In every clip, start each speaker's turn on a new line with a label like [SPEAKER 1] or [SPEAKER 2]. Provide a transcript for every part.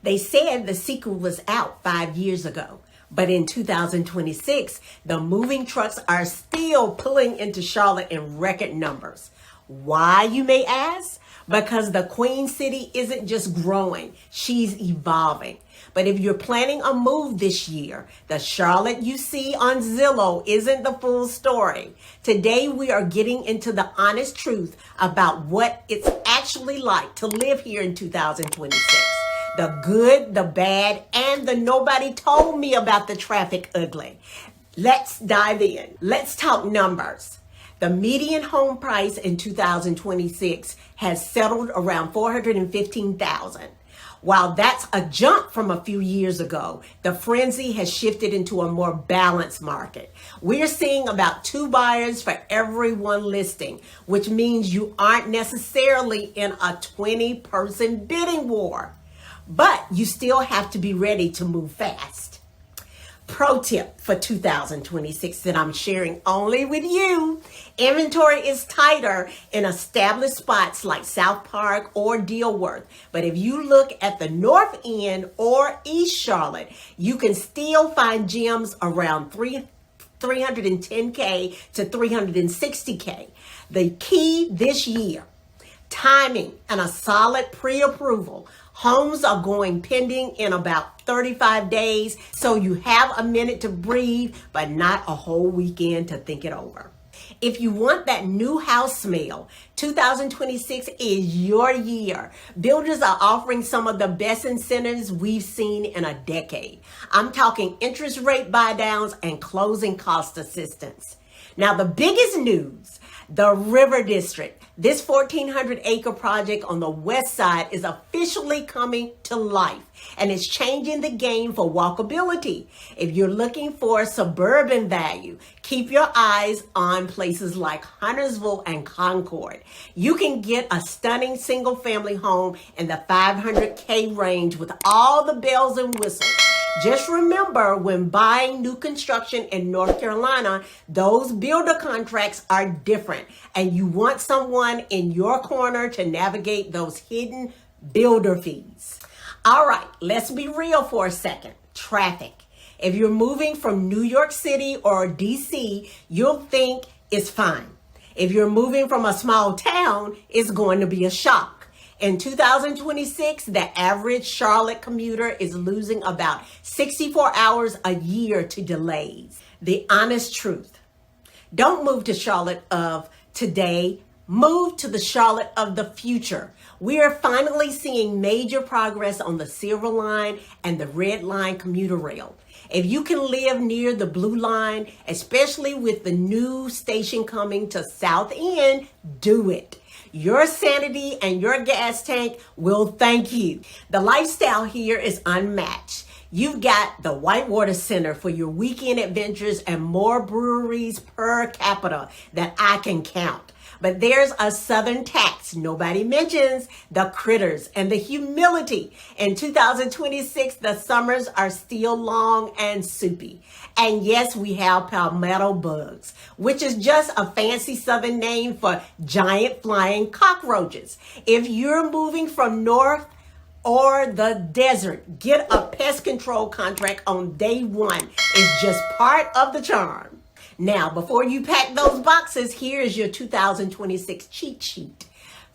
[SPEAKER 1] They said the sequel was out 5 years ago. But in 2026, the moving trucks are still pulling into Charlotte in record numbers. Why, you may ask? Because the Queen City isn't just growing, she's evolving. But if you're planning a move this year, the Charlotte you see on Zillow isn't the full story. Today, we are getting into the honest truth about what it's actually like to live here in 2026. The good, the bad, and the nobody told me about the traffic ugly. Let's dive in. Let's talk numbers. The median home price in 2026 has settled around $415,000. While that's a jump from a few years ago, the frenzy has shifted into a more balanced market. We're seeing about 2 buyers for every 1 listing, which means you aren't necessarily in a 20-person bidding war. But you still have to be ready to move fast. Pro tip for 2026 that I'm sharing only with you. Inventory is tighter in established spots like South Park or Dilworth. But if you look at the North End or East Charlotte, you can still find gems around 310K to 360K. The key this year, timing and a solid pre-approval. Homes are going pending in about 35 days, so you have a minute to breathe, but not a whole weekend to think it over. If you want that new house smell, 2026 is your year. Builders are offering some of the best incentives we've seen in a decade. I'm talking interest rate buy downs and closing cost assistance. Now, the biggest news, the River District. This 1,400-acre project on the west side is officially coming to life, and it's changing the game for walkability. If you're looking for suburban value, keep your eyes on places like Huntersville and Concord. You can get a stunning single-family home in the $500K range with all the bells and whistles. Just remember, when buying new construction in North Carolina, those builder contracts are different, and you want someone in your corner to navigate those hidden builder fees. All right, let's be real for a second. Traffic. If you're moving from New York City or DC, you'll think it's fine. If you're moving from a small town, it's going to be a shock. In 2026, the average Charlotte commuter is losing about 64 hours a year to delays. The honest truth. Don't move to Charlotte of today. Move to the Charlotte of the future. We are finally seeing major progress on the Silver Line and the Red Line commuter rail. If you can live near the Blue Line, especially with the new station coming to South End, do it. Your sanity and your gas tank will thank you. The lifestyle here is unmatched. You've got the Whitewater Center for your weekend adventures and more breweries per capita than I can count. But there's a Southern tax nobody mentions, the critters and the humility. In 2026, the summers are still long and soupy. And yes, we have Palmetto Bugs, which is just a fancy Southern name for giant flying cockroaches. If you're moving from north or the desert, get a pest control contract on day 1. It's just part of the charm. Now, before you pack those boxes, here is your 2026 cheat sheet.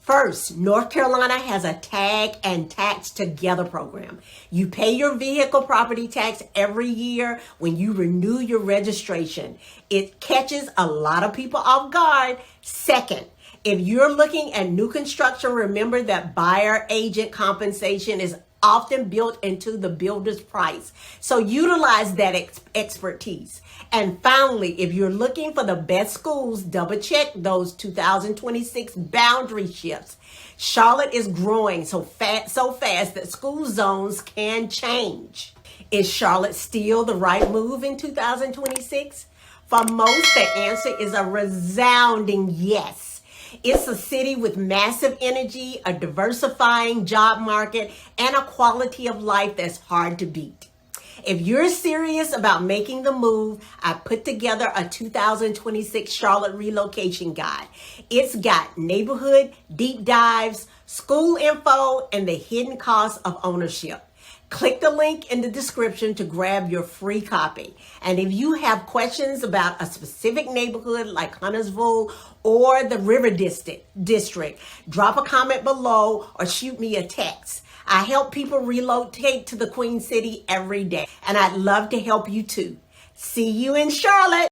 [SPEAKER 1] First, North Carolina has a tag and tax together program. You pay your vehicle property tax every year when you renew your registration. It catches a lot of people off guard. Second, if you're looking at new construction, remember that buyer agent compensation is often built into the builder's price. So utilize that expertise. And finally, if you're looking for the best schools, double check those 2026 boundary shifts. Charlotte is growing so fast that school zones can change. Is Charlotte still the right move in 2026? For most, the answer is a resounding yes. It's a city with massive energy, a diversifying job market, and a quality of life that's hard to beat. If you're serious about making the move, I put together a 2026 Charlotte relocation guide. It's got neighborhood deep dives, school info, and the hidden costs of ownership. Click the link in the description to grab your free copy. And if you have questions about a specific neighborhood like Huntersville or the River District, drop a comment below or shoot me a text. I help people relocate to the Queen City every day, and I'd love to help you too. See you in Charlotte.